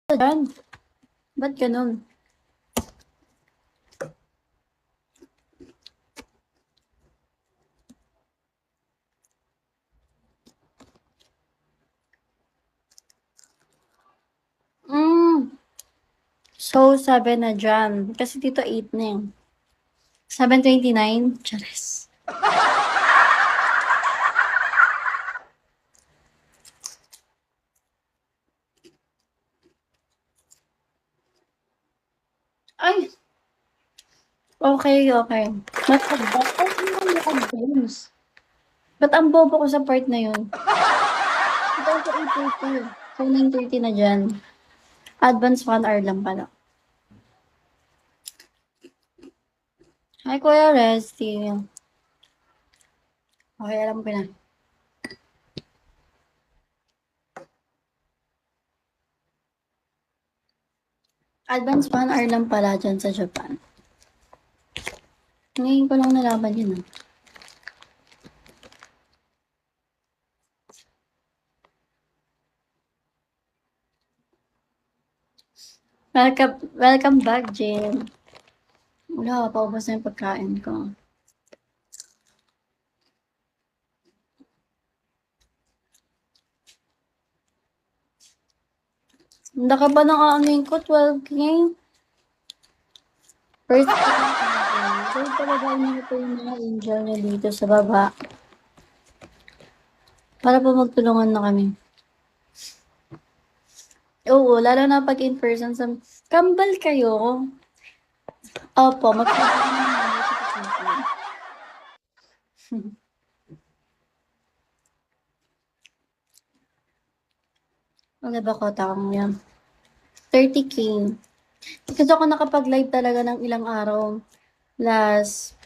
Dyan. Ba't ganun? So, 7 na dyan. Kasi dito 8 na yun. 7:29? Charis. Ay! Okay. Matagbat. Ay, ano ang games? Ba't ang bobo ko sa part na yun? Ito sa 8:30. So, 9:30 na dyan. Advance 1 hour lang pala. Hi, Kuya Resty. Okay, alam ko na. Advance 1 hour lang pala dyan sa Japan. Ngayon ko lang nalaman yun. Welcome back, Jim. Wala, paubos na yung pagkain ko. Handa ka ba ng aanin ko? 12K? First time. First talaga niyo po yung mga angel niya dito sa baba. Para po magtulungan na kami. Oo, lalo na pag in person. Kambal kayo. Opo, magtulungan na kami. Wala ba ko taong yan? 30K. Kasi ako nakapag-live talaga ng ilang araw. Last.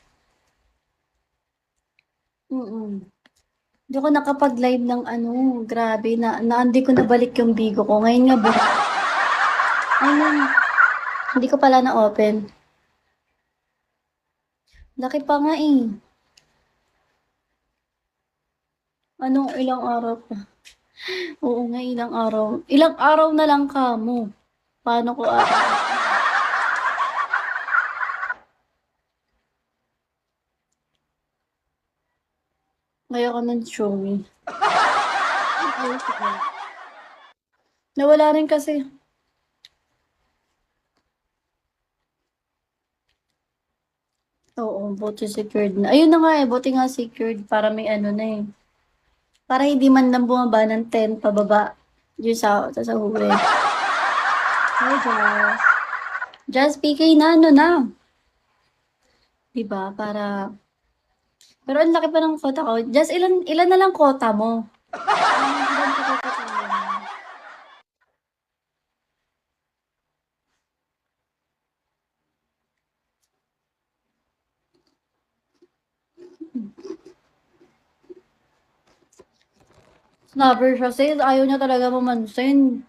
Hindi ako nakapag-live ng ano, grabe, hindi ko nabalik yung bigo ko. Ngayon nga, ayun, hindi ko pala na-open. Laki pa nga eh. Anong ilang araw pa? Oo nga, ilang araw. Ilang araw na lang ka mo. Paano ko Ngayon ko ng showy. Nawala rin kasi. Oo, buti secured na. Ayun na nga eh, buti nga secured para may ano na eh. Para hindi man lang bumaba ng 10 pababa. Yung sa huli. Hi, Jazz. Jazz, PK na, ano na. Diba? Pero ang laki pa ng quota ko. Jazz, ilan na lang quota mo? Snapper siya, sis. Ayaw niya talaga mamansin.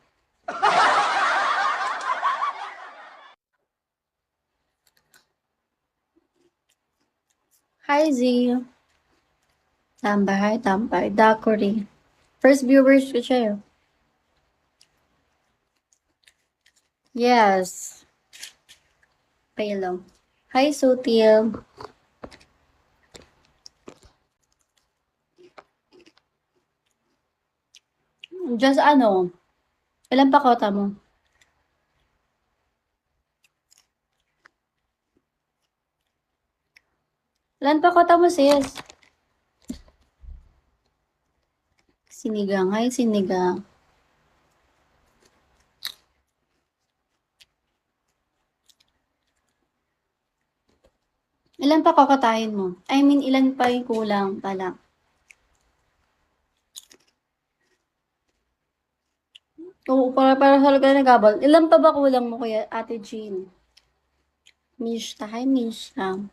Hi, Z. Tambay. Dakori. First viewers ko siya. Yes. Palo. Hi, Sutil. Just ano, ilan pa kota mo? Ilan pa kota mo, sis? Sinigang. Hi, sinigang. Ilan pa kakatahin mo? I mean, ilan pa yung kulang pala? Oo, para talaga nagabal. Ilan pa ba kulang mo, kuya, Ate Jean? Mishta. Hi, Mishta.